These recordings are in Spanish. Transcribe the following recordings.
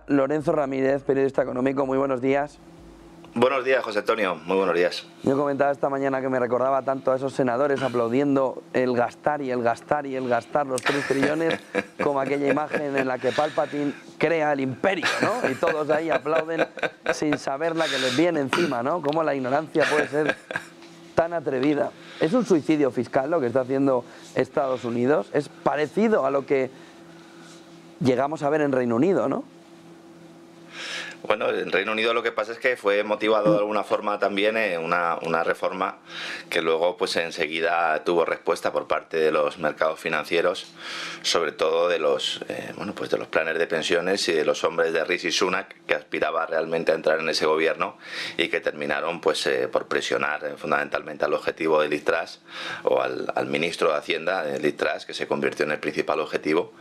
Lorenzo Ramírez, periodista económico, muy buenos días. Buenos días, José Antonio, muy buenos días. Yo comentaba esta mañana que me recordaba tanto a esos senadores aplaudiendo el gastar y el gastar y el gastar los 3 trillones como aquella imagen en la que Palpatine crea el imperio, ¿no? Y todos ahí aplauden sin saber la que les viene encima, ¿no? Cómo la ignorancia puede ser tan atrevida. ¿Es un suicidio fiscal lo que está haciendo Estados Unidos? Es parecido a lo que llegamos a ver en Reino Unido, ¿no? Bueno, en Reino Unido lo que pasa es que fue motivado de alguna forma también una reforma que luego pues enseguida tuvo respuesta por parte de los mercados financieros, sobre todo de los de los planes de pensiones y de los hombres de Rishi Sunak, que aspiraba realmente a entrar en ese gobierno y que terminaron pues por presionar fundamentalmente al objetivo de Liz Truss o al ministro de Hacienda, Liz Truss, que se convirtió en el principal objetivo,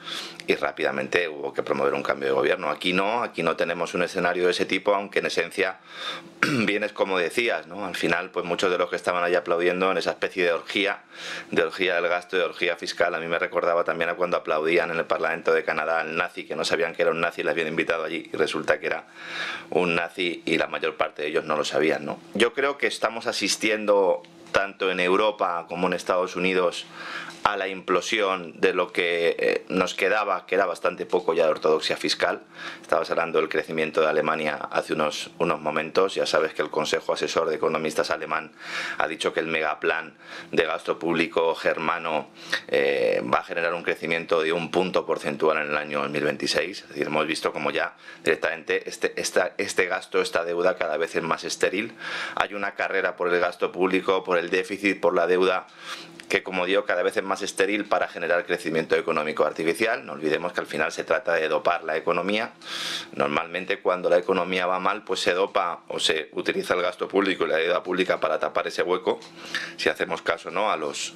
y rápidamente hubo que promover un cambio de gobierno. Aquí no tenemos un escenario de ese tipo, aunque en esencia bien es como decías, ¿no? Al final, pues muchos de los que estaban ahí aplaudiendo en esa especie de orgía del gasto, de orgía fiscal, a mí me recordaba también a cuando aplaudían en el Parlamento de Canadá al nazi, que no sabían que era un nazi y le habían invitado allí, y resulta que era un nazi y la mayor parte de ellos no lo sabían, ¿no? Yo creo que estamos asistiendo tanto en Europa como en Estados Unidos a la implosión de lo que nos quedaba, que era bastante poco ya de ortodoxia fiscal. Estabas hablando del crecimiento de Alemania hace unos momentos. Ya sabes que el Consejo Asesor de Economistas alemán ha dicho que el megaplan de gasto público germano va a generar un crecimiento de 1 punto porcentual en el año 2026. Es decir, hemos visto como ya directamente este gasto, esta deuda cada vez es más estéril. Hay una carrera por el gasto público, por el déficit, por la deuda, que como digo cada vez es más estéril para generar crecimiento económico artificial. No olvidemos que al final se trata de dopar la economía. Normalmente cuando la economía va mal pues se dopa o se utiliza el gasto público y la deuda pública para tapar ese hueco, si hacemos caso, ¿no?, a los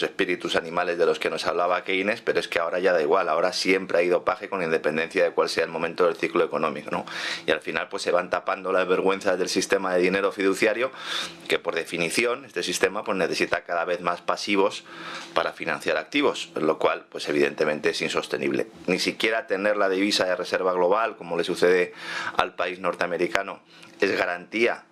espíritus animales de los que nos hablaba Keynes, pero es que ahora ya da igual, ahora siempre hay dopaje con independencia de cuál sea el momento del ciclo económico, ¿no? Y al final pues se van tapando las vergüenzas del sistema de dinero fiduciario, que por definición este sistema pues necesita cada vez más pasivos para financiar activos, lo cual pues evidentemente es insostenible. Ni siquiera tener la divisa de reserva global, como le sucede al país norteamericano, es garantía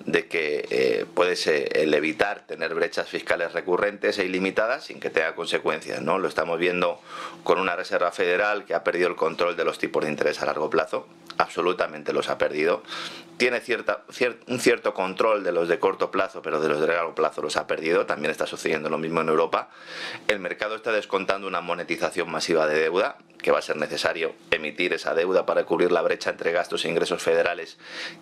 de que puedes evitar tener brechas fiscales recurrentes e ilimitadas sin que tenga consecuencias, ¿no? Lo estamos viendo con una Reserva Federal que ha perdido el control de los tipos de interés a largo plazo, absolutamente los ha perdido. Tiene un cierto control de los de corto plazo, pero de los de largo plazo los ha perdido. También está sucediendo lo mismo en Europa. El mercado está descontando una monetización masiva de deuda, que va a ser necesario emitir esa deuda para cubrir la brecha entre gastos e ingresos federales,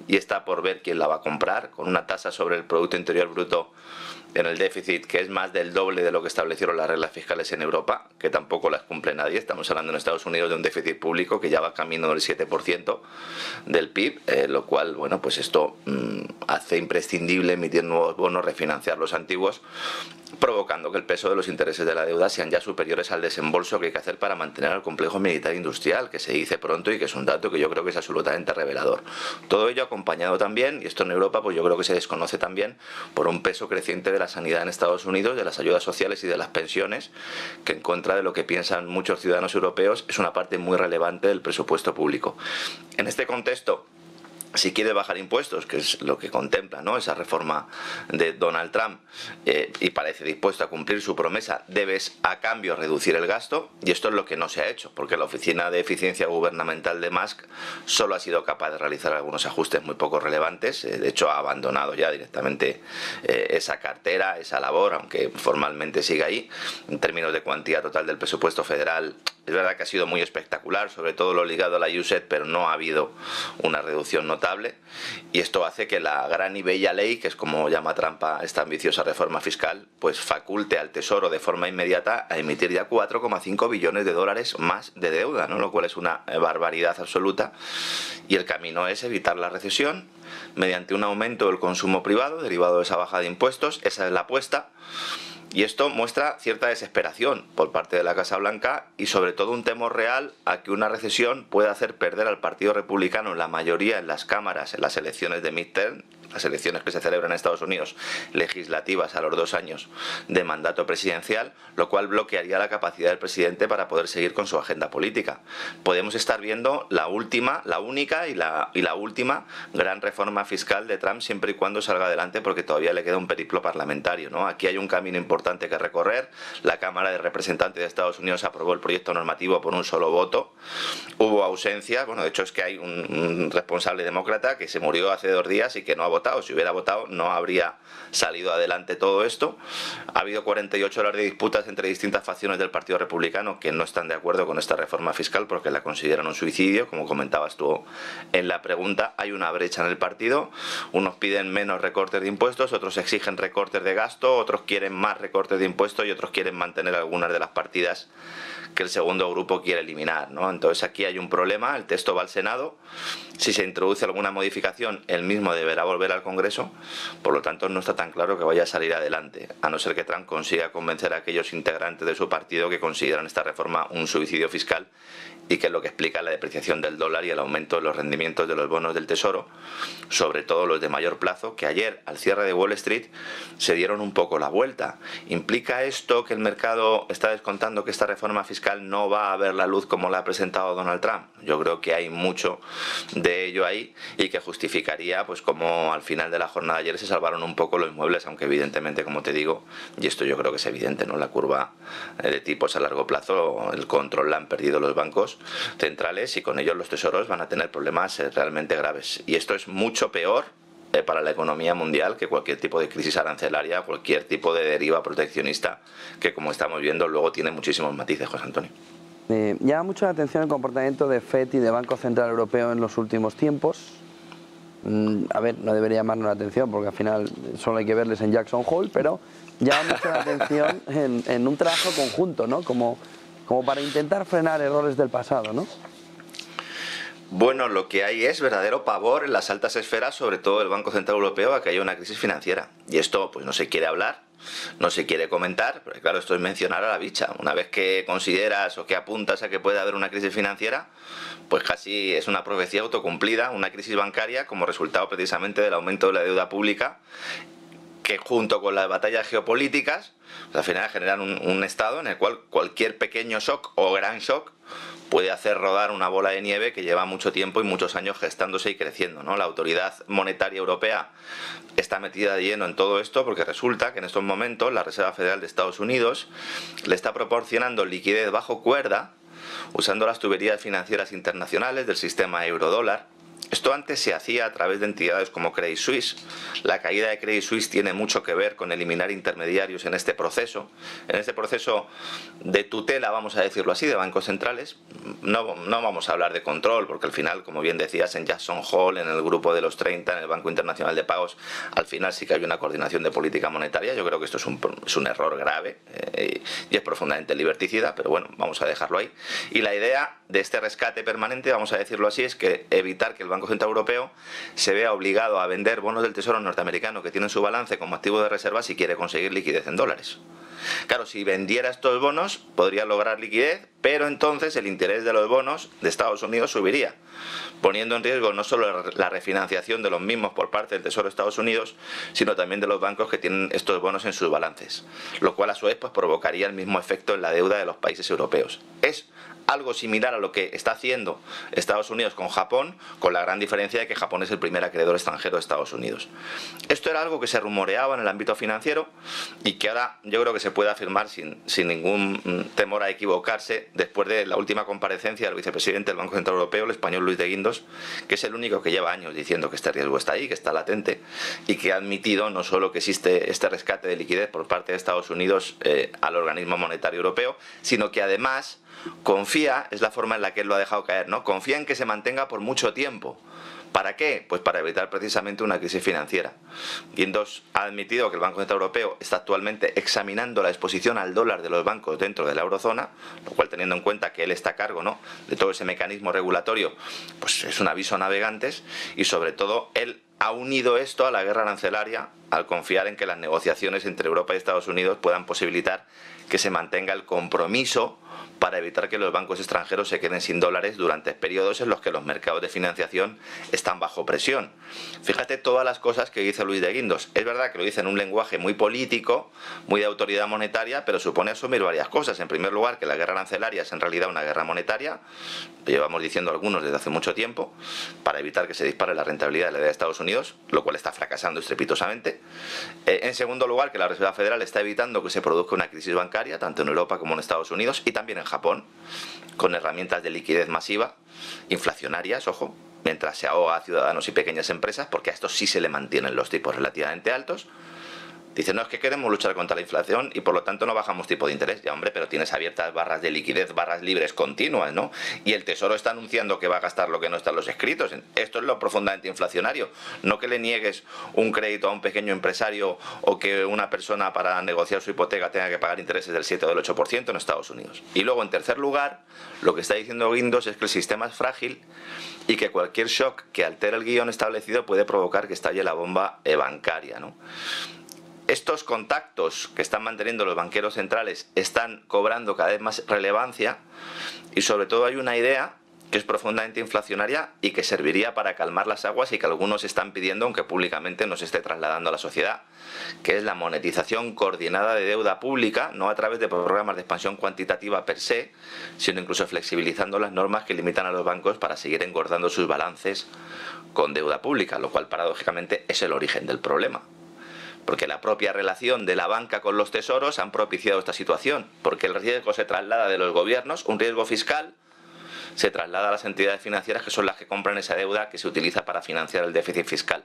y está por ver quién la va a comprar, con una tasa sobre el Producto Interior Bruto en el déficit que es más del doble de lo que establecieron las reglas fiscales en Europa, que tampoco las cumple nadie. Estamos hablando en Estados Unidos de un déficit público que ya va camino del 7% del PIB, lo cual, bueno, pues esto hace imprescindible emitir nuevos bonos, refinanciar los antiguos, provocando que el peso de los intereses de la deuda sean ya superiores al desembolso que hay que hacer para mantener el complejo militar industrial, que se dice pronto y que es un dato que yo creo que es absolutamente revelador. Todo ello acompañado también, y esto en Europa pues yo creo que se desconoce también, por un peso creciente de la sanidad en Estados Unidos, de las ayudas sociales y de las pensiones, que en contra de lo que piensan muchos ciudadanos europeos es una parte muy relevante del presupuesto público. En este contexto, si quiere bajar impuestos, que es lo que contempla, ¿no?, esa reforma de Donald Trump, y parece dispuesto a cumplir su promesa, debes a cambio reducir el gasto, y esto es lo que no se ha hecho, porque la Oficina de Eficiencia Gubernamental de Musk solo ha sido capaz de realizar algunos ajustes muy poco relevantes. De hecho ha abandonado ya directamente esa cartera, esa labor, aunque formalmente sigue ahí. En términos de cuantía total del presupuesto federal, es verdad que ha sido muy espectacular, sobre todo lo ligado a la USED, pero no ha habido una reducción notable, y esto hace que la gran y bella ley, que es como llama Trump a esta ambiciosa reforma fiscal, pues faculte al Tesoro de forma inmediata a emitir ya 4,5 billones de dólares más de deuda, ¿no?, lo cual es una barbaridad absoluta, y el camino es evitar la recesión mediante un aumento del consumo privado derivado de esa baja de impuestos. Esa es la apuesta. Y esto muestra cierta desesperación por parte de la Casa Blanca y sobre todo un temor real a que una recesión pueda hacer perder al Partido Republicano la mayoría en las cámaras en las elecciones de midterm, las elecciones que se celebran en Estados Unidos, legislativas a los 2 años de mandato presidencial, lo cual bloquearía la capacidad del presidente para poder seguir con su agenda política. Podemos estar viendo la última, la única y la última gran reforma fiscal de Trump, siempre y cuando salga adelante, porque todavía le queda un periplo parlamentario, ¿no? Aquí hay un camino importante que recorrer. La Cámara de Representantes de Estados Unidos aprobó el proyecto normativo por un solo voto. Hubo ausencia, bueno, de hecho es que hay un responsable demócrata que se murió hace 2 días y que no ha votado. Si hubiera votado no habría salido adelante todo esto. Ha habido 48 horas de disputas entre distintas facciones del Partido Republicano que no están de acuerdo con esta reforma fiscal porque la consideran un suicidio, como comentabas tú en la pregunta. Hay una brecha en el partido, unos piden menos recortes de impuestos, otros exigen recortes de gasto, otros quieren más recortes de impuestos y otros quieren mantener algunas de las partidas que el segundo grupo quiere eliminar, ¿no? Entonces aquí hay un problema, el texto va al Senado, si se introduce alguna modificación, el mismo deberá volver al Congreso, por lo tanto no está tan claro que vaya a salir adelante, a no ser que Trump consiga convencer a aquellos integrantes de su partido que consideran esta reforma un suicidio fiscal y que es lo que explica la depreciación del dólar y el aumento de los rendimientos de los bonos del Tesoro, sobre todo los de mayor plazo, que ayer al cierre de Wall Street se dieron un poco la vuelta. ¿Implica esto que el mercado está descontando que esta reforma fiscal no va a ver la luz como la ha presentado Donald Trump? Yo creo que hay mucho de ello ahí y que justificaría pues como al final de la jornada de ayer se salvaron un poco los inmuebles, aunque evidentemente, como te digo, y esto yo creo que es evidente, ¿no? La curva de tipos a largo plazo, el control la han perdido los bancos centrales y con ellos los tesoros van a tener problemas realmente graves. Y esto es mucho peor para la economía mundial que cualquier tipo de crisis arancelaria, cualquier tipo de deriva proteccionista que, como estamos viendo, luego tiene muchísimos matices, José Antonio. Llama mucho la atención el comportamiento de FED y de Banco Central Europeo en los últimos tiempos. A ver, no debería llamarnos la atención porque al final solo hay que verles en Jackson Hole, pero llama mucho la atención en un trabajo conjunto, ¿no? Como para intentar frenar errores del pasado, ¿no? Bueno, lo que hay es verdadero pavor en las altas esferas, sobre todo del Banco Central Europeo, a que haya una crisis financiera. Y esto pues no se quiere hablar, no se quiere comentar, pero claro, esto es mencionar a la bicha. Una vez que consideras o que apuntas a que puede haber una crisis financiera, pues casi es una profecía autocumplida, una crisis bancaria como resultado precisamente del aumento de la deuda pública, que junto con las batallas geopolíticas, pues al final generan un estado en el cual cualquier pequeño shock o gran shock puede hacer rodar una bola de nieve que lleva mucho tiempo y muchos años gestándose y creciendo, ¿no? La Autoridad Monetaria Europea está metida de lleno en todo esto porque resulta que en estos momentos la Reserva Federal de Estados Unidos le está proporcionando liquidez bajo cuerda usando las tuberías financieras internacionales del sistema euro-dólar. Esto antes se hacía a través de entidades como Credit Suisse. La caída de Credit Suisse tiene mucho que ver con eliminar intermediarios en este proceso de tutela, vamos a decirlo así, de bancos centrales. No vamos a hablar de control, porque al final, como bien decías, en Jackson Hole, en el grupo de los 30, en el Banco Internacional de Pagos, al final sí que hay una coordinación de política monetaria. Yo creo que esto es un error grave y es profundamente liberticida, pero bueno, vamos a dejarlo ahí. Y la idea de este rescate permanente, vamos a decirlo así, es que evitar que el Banco Central Europeo se vea obligado a vender bonos del Tesoro norteamericano que tienen su balance como activo de reserva si quiere conseguir liquidez en dólares. Claro, si vendiera estos bonos podría lograr liquidez, pero entonces el interés de los bonos de Estados Unidos subiría, poniendo en riesgo no solo la refinanciación de los mismos por parte del Tesoro de Estados Unidos, sino también de los bancos que tienen estos bonos en sus balances, lo cual a su vez pues provocaría el mismo efecto en la deuda de los países europeos. Es algo similar a lo que está haciendo Estados Unidos con Japón, con la gran diferencia de que Japón es el primer acreedor extranjero de Estados Unidos. Esto era algo que se rumoreaba en el ámbito financiero y que ahora yo creo que se puede afirmar sin ningún temor a equivocarse después de la última comparecencia del vicepresidente del Banco Central Europeo, el español Luis de Guindos, que es el único que lleva años diciendo que este riesgo está ahí, que está latente y que ha admitido no solo que existe este rescate de liquidez por parte de Estados Unidos al organismo monetario europeo, sino que además confía, es la forma en la que él lo ha dejado caer, ¿no? Confía en que se mantenga por mucho tiempo. ¿Para qué? Pues para evitar precisamente una crisis financiera. Guindos ha admitido que el Banco Central Europeo está actualmente examinando la exposición al dólar de los bancos dentro de la eurozona, lo cual, teniendo en cuenta que él está a cargo, ¿no?, de todo ese mecanismo regulatorio, pues es un aviso a navegantes y sobre todo él ha unido esto a la guerra arancelaria al confiar en que las negociaciones entre Europa y Estados Unidos puedan posibilitar que se mantenga el compromiso para evitar que los bancos extranjeros se queden sin dólares durante periodos en los que los mercados de financiación están bajo presión. Fíjate todas las cosas que dice Luis de Guindos. Es verdad que lo dice en un lenguaje muy político, muy de autoridad monetaria, pero supone asumir varias cosas. En primer lugar, que la guerra arancelaria es en realidad una guerra monetaria, lo llevamos diciendo algunos desde hace mucho tiempo, para evitar que se dispare la rentabilidad de la deuda de Estados Unidos, lo cual está fracasando estrepitosamente. En segundo lugar, que la Reserva Federal está evitando que se produzca una crisis bancaria, tanto en Europa como en Estados Unidos, y también en Japón, con herramientas de liquidez masiva, inflacionarias, ojo, mientras se ahoga a ciudadanos y pequeñas empresas, porque a estos sí se le mantienen los tipos relativamente altos. Dice, no, es que queremos luchar contra la inflación y por lo tanto no bajamos tipo de interés. Ya, hombre, pero tienes abiertas barras de liquidez, barras libres continuas, ¿no? Y el Tesoro está anunciando que va a gastar lo que no está en los escritos. Esto es lo profundamente inflacionario. No que le niegues un crédito a un pequeño empresario o que una persona para negociar su hipoteca tenga que pagar intereses del 7 o del 8% en Estados Unidos. Y luego, en tercer lugar, lo que está diciendo Guindos es que el sistema es frágil y que cualquier shock que altere el guión establecido puede provocar que estalle la bomba bancaria, ¿no? Estos contactos que están manteniendo los banqueros centrales están cobrando cada vez más relevancia y sobre todo hay una idea que es profundamente inflacionaria y que serviría para calmar las aguas y que algunos están pidiendo, aunque públicamente no se esté trasladando a la sociedad, que es la monetización coordinada de deuda pública, no a través de programas de expansión cuantitativa per se, sino incluso flexibilizando las normas que limitan a los bancos para seguir engordando sus balances con deuda pública, lo cual paradójicamente es el origen del problema. Porque la propia relación de la banca con los tesoros han propiciado esta situación, porque el riesgo se traslada de los gobiernos, un riesgo fiscal, se traslada a las entidades financieras que son las que compran esa deuda que se utiliza para financiar el déficit fiscal.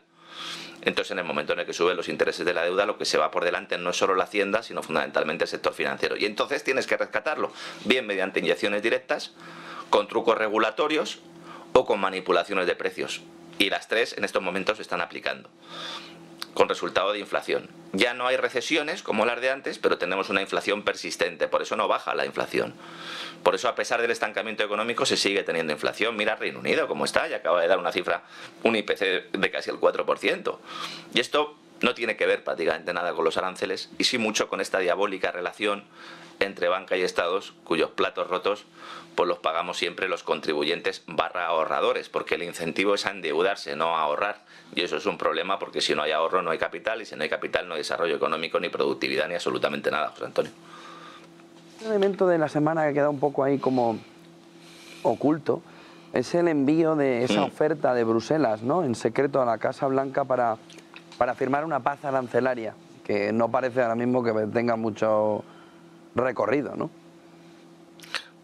Entonces, en el momento en el que suben los intereses de la deuda, lo que se va por delante no es solo la hacienda, sino fundamentalmente el sector financiero. Y entonces tienes que rescatarlo, bien mediante inyecciones directas, con trucos regulatorios o con manipulaciones de precios. Y las tres en estos momentos se están aplicando, con resultado de inflación. Ya no hay recesiones como las de antes, pero tenemos una inflación persistente, por eso no baja la inflación. Por eso, a pesar del estancamiento económico, se sigue teniendo inflación. Mira Reino Unido cómo está, ya acaba de dar una cifra, un IPC de casi el 4%. Y esto no tiene que ver prácticamente nada con los aranceles, y sí mucho con esta diabólica relación entre banca y estados, cuyos platos rotos pues los pagamos siempre los contribuyentes barra ahorradores, porque el incentivo es a endeudarse, no a ahorrar. Y eso es un problema, porque si no hay ahorro no hay capital, y si no hay capital no hay desarrollo económico, ni productividad, ni absolutamente nada, José Antonio. Un elemento de la semana que queda un poco ahí como oculto es el envío de esa oferta de Bruselas, ¿no?, en secreto a la Casa Blanca para firmar una paz arancelaria, que no parece ahora mismo que tenga mucho recorrido, ¿no?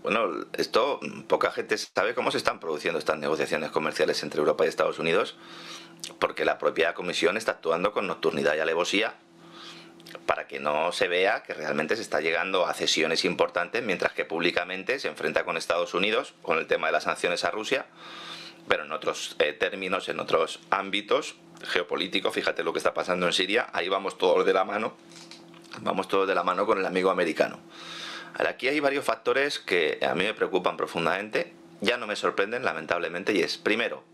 Bueno, esto poca gente sabe cómo se están produciendo estas negociaciones comerciales entre Europa y Estados Unidos, porque la propia Comisión está actuando con nocturnidad y alevosía para que no se vea que realmente se está llegando a cesiones importantes, mientras que públicamente se enfrenta con Estados Unidos con el tema de las sanciones a Rusia, pero en otros términos, en otros ámbitos geopolíticos. Fíjate lo que está pasando en Siria, ahí vamos todos de la mano con el amigo americano. Ahora, aquí hay varios factores que a mí me preocupan profundamente, ya no me sorprenden lamentablemente, y es, primero,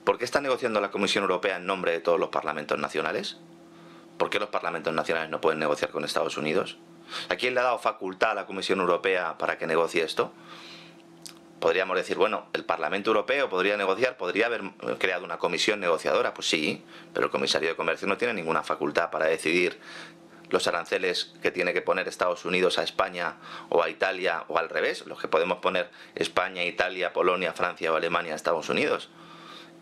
¿por qué está negociando la Comisión Europea en nombre de todos los parlamentos nacionales? ¿Por qué los parlamentos nacionales no pueden negociar con Estados Unidos? ¿A quién le ha dado facultad a la Comisión Europea para que negocie esto? Podríamos decir, bueno, el Parlamento Europeo podría negociar, podría haber creado una comisión negociadora. Pues sí, pero el comisario de Comercio no tiene ninguna facultad para decidir los aranceles que tiene que poner Estados Unidos a España o a Italia, o al revés, los que podemos poner España, Italia, Polonia, Francia o Alemania a Estados Unidos.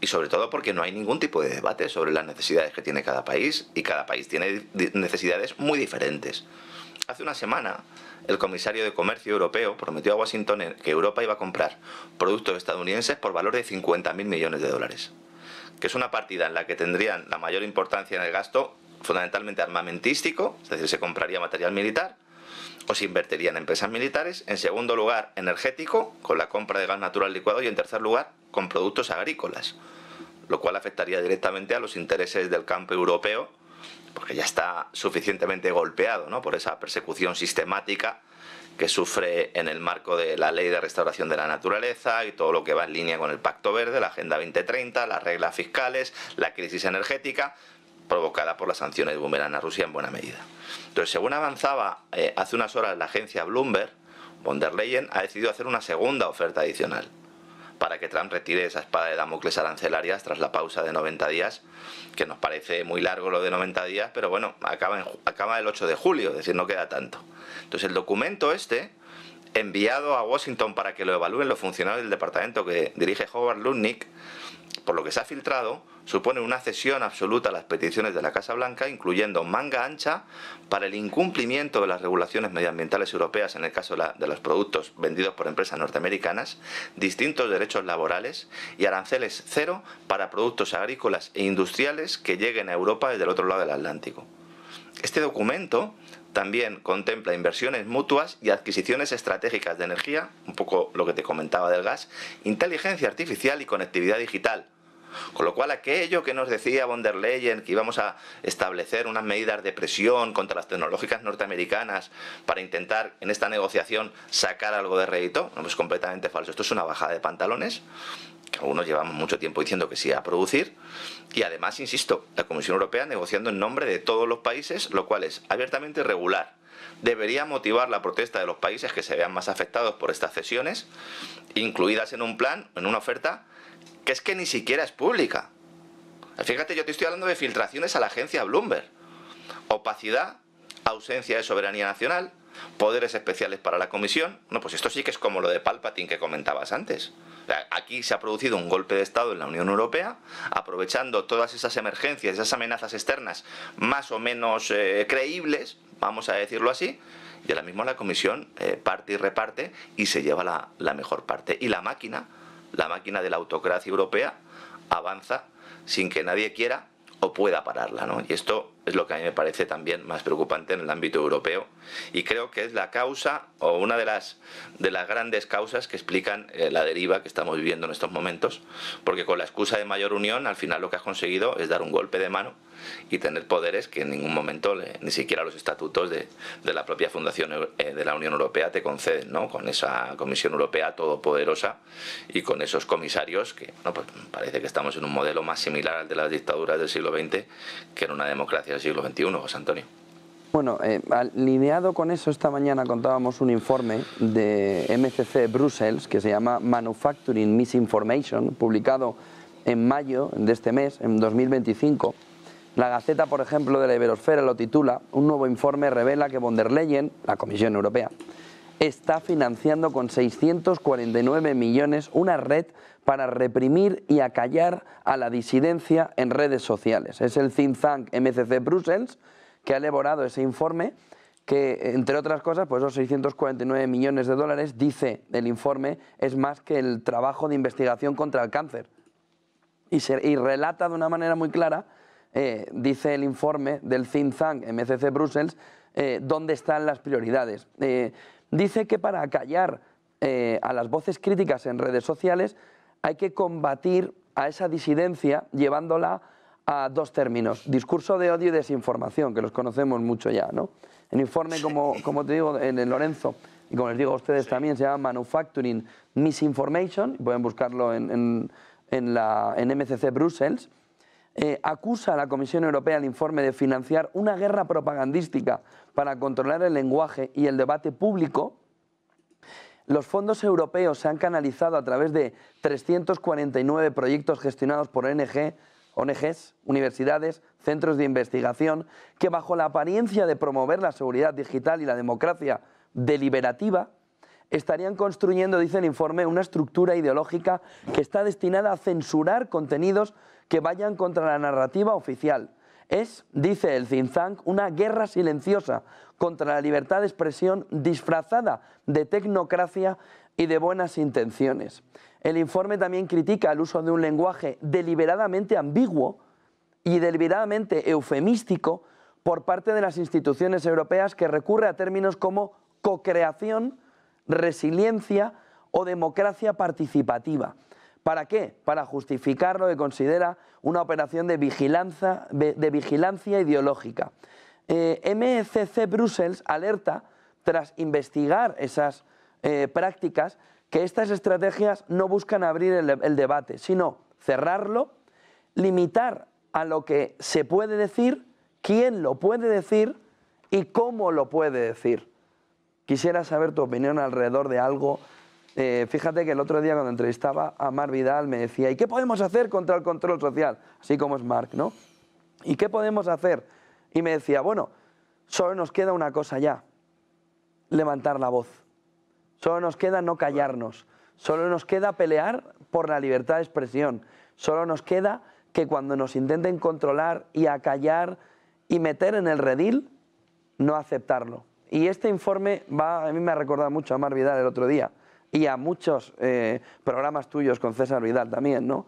Y sobre todo porque no hay ningún tipo de debate sobre las necesidades que tiene cada país, y cada país tiene necesidades muy diferentes. Hace una semana, el comisario de Comercio europeo prometió a Washington que Europa iba a comprar productos estadounidenses por valor de 50.000 millones de dólares, que es una partida en la que tendrían la mayor importancia en el gasto, fundamentalmente armamentístico, es decir, se compraría material militar, o se invertiría en empresas militares. En segundo lugar, energético, con la compra de gas natural licuado, y en tercer lugar, con productos agrícolas, lo cual afectaría directamente a los intereses del campo europeo, porque ya está suficientemente golpeado, ¿no?, por esa persecución sistemática que sufre en el marco de la Ley de Restauración de la Naturaleza y todo lo que va en línea con el Pacto Verde, la Agenda 2030, las reglas fiscales, la crisis energética, provocada por las sanciones boomerang a Rusia en buena medida. Entonces, según avanzaba hace unas horas la agencia Bloomberg, von der Leyen ha decidido hacer una segunda oferta adicional para que Trump retire esa espada de Damocles arancelarias tras la pausa de 90 días, que nos parece muy largo lo de 90 días, pero bueno, acaba el 8 de julio, es decir, no queda tanto. Entonces el documento este, enviado a Washington para que lo evalúen los funcionarios del departamento que dirige Howard Lutnick, por lo que se ha filtrado, supone una cesión absoluta a las peticiones de la Casa Blanca, incluyendo manga ancha para el incumplimiento de las regulaciones medioambientales europeas en el caso de los productos vendidos por empresas norteamericanas, distintos derechos laborales y aranceles cero para productos agrícolas e industriales que lleguen a Europa desde el otro lado del Atlántico. Este documento también contempla inversiones mutuas y adquisiciones estratégicas de energía, un poco lo que te comentaba del gas, inteligencia artificial y conectividad digital. Con lo cual, aquello que nos decía von der Leyen, que íbamos a establecer unas medidas de presión contra las tecnológicas norteamericanas para intentar en esta negociación sacar algo de rédito, no, es completamente falso. Esto es una bajada de pantalones, que algunos llevamos mucho tiempo diciendo que sí a producir, y además, insisto, la Comisión Europea negociando en nombre de todos los países, lo cual es abiertamente irregular. Debería motivar la protesta de los países que se vean más afectados por estas cesiones, incluidas en un plan, en una oferta, que es que ni siquiera es pública. Fíjate, yo te estoy hablando de filtraciones a la agencia Bloomberg. Opacidad, ausencia de soberanía nacional, poderes especiales para la Comisión. No, pues esto sí que es como lo de Palpatine que comentabas antes. Aquí se ha producido un golpe de Estado en la Unión Europea, aprovechando todas esas emergencias, esas amenazas externas más o menos creíbles, vamos a decirlo así, y ahora mismo la Comisión parte y reparte y se lleva la mejor parte. Y la máquina de la autocracia europea avanza sin que nadie quiera o pueda pararla, ¿no? Y esto es lo que a mí me parece también más preocupante en el ámbito europeo, y creo que es la causa o una de las grandes causas que explican la deriva que estamos viviendo en estos momentos, porque con la excusa de mayor unión al final lo que has conseguido es dar un golpe de mano y tener poderes que en ningún momento ni siquiera los estatutos de la propia fundación de la Unión Europea te conceden, ¿no? Con esa Comisión Europea todopoderosa y con esos comisarios que, no, pues parece que estamos en un modelo más similar al de las dictaduras del siglo XX que en una democracia del siglo XXI, José Antonio. Bueno, alineado con eso, esta mañana contábamos un informe de MCC Brussels que se llama Manufacturing Misinformation, publicado en mayo de este mes, en 2025. La Gaceta, por ejemplo, de la Iberosfera lo titula: un nuevo informe revela que von der Leyen, la Comisión Europea, está financiando con 649 millones una red para reprimir y acallar a la disidencia en redes sociales. Es el think tank MCC Brussels que ha elaborado ese informe que, entre otras cosas, pues esos 649 millones de dólares, dice el informe, es más que el trabajo de investigación contra el cáncer. Y relata de una manera muy clara, dice el informe del think tank MCC Brussels, dónde están las prioridades. Dice que para acallar a las voces críticas en redes sociales hay que combatir a esa disidencia llevándola a dos términos: discurso de odio y desinformación, que los conocemos mucho ya, ¿no? El informe, como te digo, en el Lorenzo, y como les digo a ustedes también, se llama Manufacturing Misinformation, pueden buscarlo en MCC Brussels. Acusa a la Comisión Europea, el informe, de financiar una guerra propagandística para controlar el lenguaje y el debate público. Los fondos europeos se han canalizado a través de 349 proyectos gestionados por ONGs, universidades, centros de investigación, que bajo la apariencia de promover la seguridad digital y la democracia deliberativa, estarían construyendo, dice el informe, una estructura ideológica que está destinada a censurar contenidos que vayan contra la narrativa oficial. Es, dice el think tank, una guerra silenciosa contra la libertad de expresión disfrazada de tecnocracia y de buenas intenciones. El informe también critica el uso de un lenguaje deliberadamente ambiguo y deliberadamente eufemístico por parte de las instituciones europeas, que recurre a términos como cocreación, resiliencia o democracia participativa. ¿Para qué? Para justificar lo que considera una operación de vigilancia ideológica. MCC Brussels alerta, tras investigar esas prácticas, que estas estrategias no buscan abrir el debate, sino cerrarlo, limitar a lo que se puede decir, quién lo puede decir y cómo lo puede decir. quisiera saber tu opinión alrededor de algo. Fíjate que el otro día cuando entrevistaba a Marc Vidal me decía, ¿y qué podemos hacer contra el control social? Así como es Marc, ¿no? ¿Y qué podemos hacer? Y me decía, bueno, solo nos queda una cosa ya, levantar la voz. Solo nos queda no callarnos. Solo nos queda pelear por la libertad de expresión. Solo nos queda que cuando nos intenten controlar y acallar y meter en el redil, no aceptarlo. Y este informe a mí me ha recordado mucho a Marc Vidal el otro día y a muchos programas tuyos con César Vidal también, ¿no?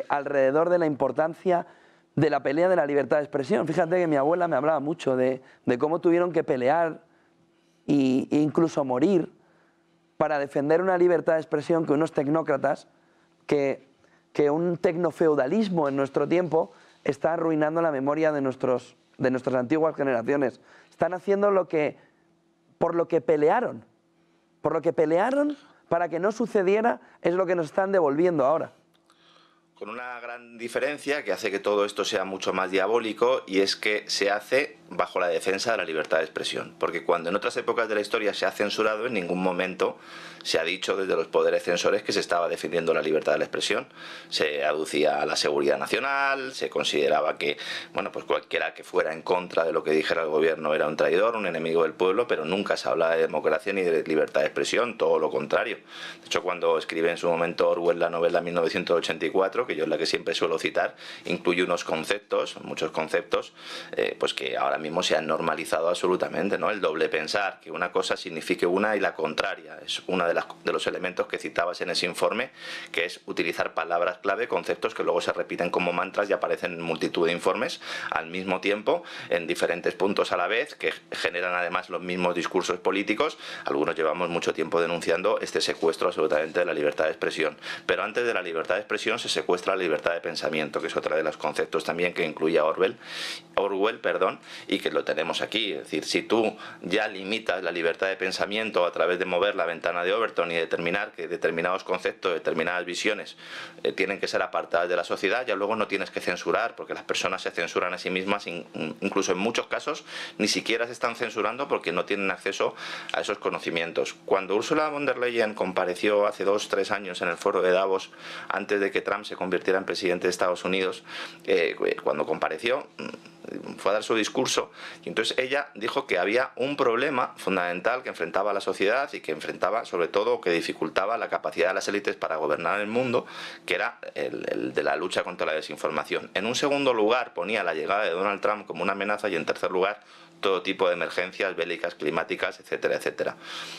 Alrededor de la importancia de la pelea de la libertad de expresión. Fíjate que mi abuela me hablaba mucho de cómo tuvieron que pelear e incluso morir para defender una libertad de expresión que unos tecnócratas, que un tecnofeudalismo en nuestro tiempo está arruinando la memoria de nuestras antiguas generaciones. Están haciendo por lo que pelearon para que no sucediera, es lo que nos están devolviendo ahora. Con una gran diferencia que hace que todo esto sea mucho más diabólico, y es que se hace bajo la defensa de la libertad de expresión. Porque cuando en otras épocas de la historia se ha censurado, en ningún momento se ha dicho desde los poderes censores que se estaba defendiendo la libertad de la expresión. Se aducía a la seguridad nacional, se consideraba que, bueno, pues cualquiera que fuera en contra de lo que dijera el gobierno era un traidor, un enemigo del pueblo, pero nunca se hablaba de democracia ni de libertad de expresión, todo lo contrario. De hecho, cuando escribe en su momento Orwell la novela 1984, que yo es la que siempre suelo citar, incluye unos conceptos, muchos conceptos, pues que ahora mismo se han normalizado absolutamente, ¿no? El doble pensar, que una cosa signifique una y la contraria, es uno de los elementos que citabas en ese informe, que es utilizar palabras clave, conceptos que luego se repiten como mantras y aparecen en multitud de informes al mismo tiempo, en diferentes puntos a la vez, que generan además los mismos discursos políticos. Algunos llevamos mucho tiempo denunciando este secuestro absolutamente de la libertad de expresión, pero antes de la libertad de expresión se secuestra la libertad de pensamiento, que es otra de los conceptos también que incluye a Orwell, y que lo tenemos aquí. Es decir, si tú ya limitas la libertad de pensamiento a través de mover la ventana de Overton y determinar que determinados conceptos, determinadas visiones tienen que ser apartadas de la sociedad, ya luego no tienes que censurar, porque las personas se censuran a sí mismas, incluso en muchos casos ni siquiera se están censurando porque no tienen acceso a esos conocimientos. Cuando Ursula von der Leyen compareció hace 2 o 3 años en el foro de Davos, antes de que Trump se convirtiera en presidente de Estados Unidos, cuando compareció fue a dar su discurso, y entonces ella dijo que había un problema fundamental que enfrentaba a la sociedad y que enfrentaba sobre todo, que dificultaba la capacidad de las élites para gobernar el mundo, que era el de la lucha contra la desinformación. En un segundo lugar ponía la llegada de Donald Trump como una amenaza, y en tercer lugar todo tipo de emergencias bélicas, climáticas, etcétera, etcétera.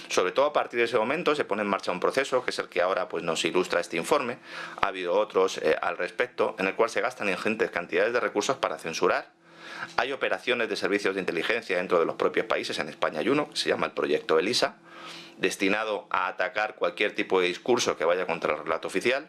Sobre todo a partir de ese momento se pone en marcha un proceso, que es el que ahora pues nos ilustra este informe. Ha habido otros al respecto, en el cual se gastan ingentes cantidades de recursos para censurar. Hay operaciones de servicios de inteligencia dentro de los propios países. En España hay uno que se llama el proyecto ELISA, destinado a atacar cualquier tipo de discurso que vaya contra el relato oficial.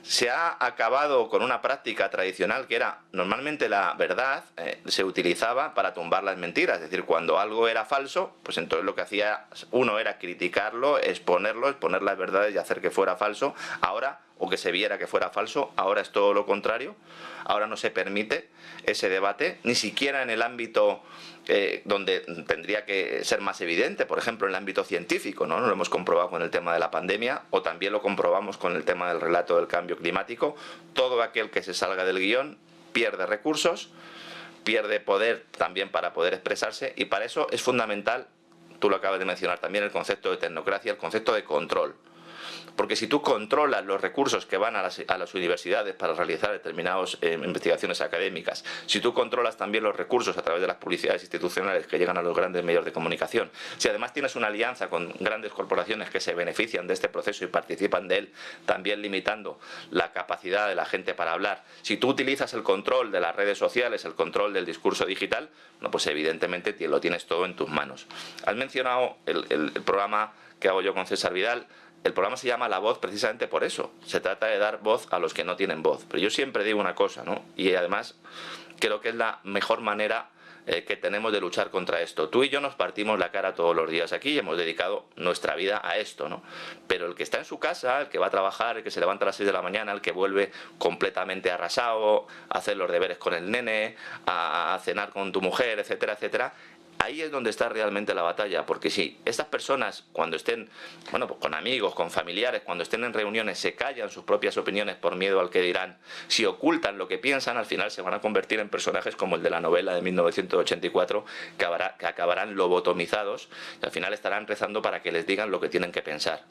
Se ha acabado con una práctica tradicional que era, normalmente la verdad se utilizaba para tumbar las mentiras. Es decir, cuando algo era falso, pues entonces lo que hacía uno era criticarlo, exponer las verdades y hacer que fuera falso. Ahora, o que se viera que fuera falso, ahora es todo lo contrario. Ahora no se permite ese debate, ni siquiera en el ámbito donde tendría que ser más evidente, por ejemplo en el ámbito científico, ¿no? Lo hemos comprobado con el tema de la pandemia, o también lo comprobamos con el tema del relato del cambio climático. Todo aquel que se salga del guión pierde recursos, pierde poder también para poder expresarse, y para eso es fundamental, tú lo acabas de mencionar también, el concepto de tecnocracia, el concepto de control. Porque si tú controlas los recursos que van a las universidades para realizar determinadas investigaciones académicas, si tú controlas también los recursos a través de las publicidades institucionales que llegan a los grandes medios de comunicación, si además tienes una alianza con grandes corporaciones que se benefician de este proceso y participan de él, también limitando la capacidad de la gente para hablar, si tú utilizas el control de las redes sociales, el control del discurso digital, no, pues evidentemente lo tienes todo en tus manos. Has mencionado el programa que hago yo con César Vidal. El programa se llama La Voz precisamente por eso. Se trata de dar voz a los que no tienen voz. Pero yo siempre digo una cosa, ¿no? Y además creo que es la mejor manera que tenemos de luchar contra esto. Tú y yo nos partimos la cara todos los días aquí y hemos dedicado nuestra vida a esto, ¿no? Pero el que está en su casa, el que va a trabajar, el que se levanta a las 6 de la mañana, el que vuelve completamente arrasado, a hacer los deberes con el nene, a cenar con tu mujer, etcétera, etcétera, Ahí es donde está realmente la batalla, porque si estas personas cuando estén, bueno, pues con amigos, con familiares, cuando estén en reuniones se callan sus propias opiniones por miedo al que dirán, si ocultan lo que piensan, al final se van a convertir en personajes como el de la novela de 1984, que acabarán lobotomizados y al final estarán rezando para que les digan lo que tienen que pensar.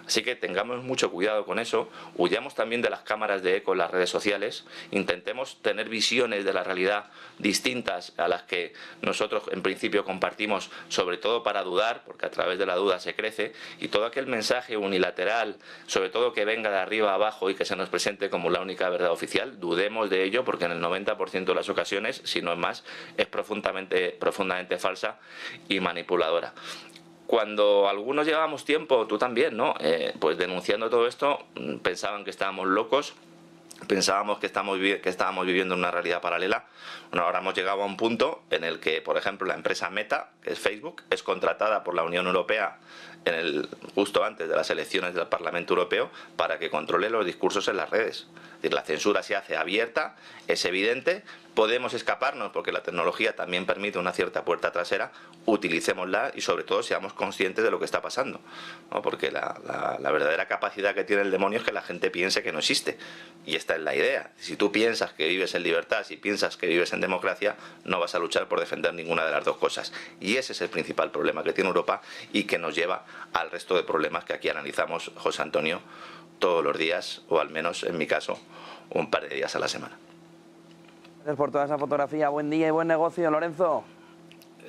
Así que tengamos mucho cuidado con eso, huyamos también de las cámaras de eco en las redes sociales, intentemos tener visiones de la realidad distintas a las que nosotros en principio compartimos, sobre todo para dudar, porque a través de la duda se crece, y todo aquel mensaje unilateral, sobre todo que venga de arriba a abajo y que se nos presente como la única verdad oficial, dudemos de ello, porque en el 90% de las ocasiones, si no es más, es profundamente falsa y manipuladora. Cuando algunos llevábamos tiempo, tú también, ¿no? Pues denunciando todo esto, pensaban que estábamos locos, pensábamos que estábamos viviendo en una realidad paralela. Bueno, ahora hemos llegado a un punto en el que, por ejemplo, la empresa Meta, que es Facebook, es contratada por la Unión Europea justo antes de las elecciones del Parlamento Europeo para que controle los discursos en las redes. Es decir, la censura se hace abierta, es evidente, podemos escaparnos porque la tecnología también permite una cierta puerta trasera, utilicémosla y sobre todo seamos conscientes de lo que está pasando, ¿no? Porque la verdadera capacidad que tiene el demonio es que la gente piense que no existe, y esta es la idea. Si tú piensas que vives en libertad, si piensas que vives en democracia, no vas a luchar por defender ninguna de las dos cosas, y ese es el principal problema que tiene Europa y que nos lleva al resto de problemas que aquí analizamos, José Antonio, todos los días, o al menos en mi caso un par de días a la semana. Gracias por toda esa fotografía. Buen día y buen negocio, Lorenzo.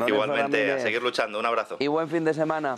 Igualmente, a seguir luchando. Un abrazo. Y buen fin de semana.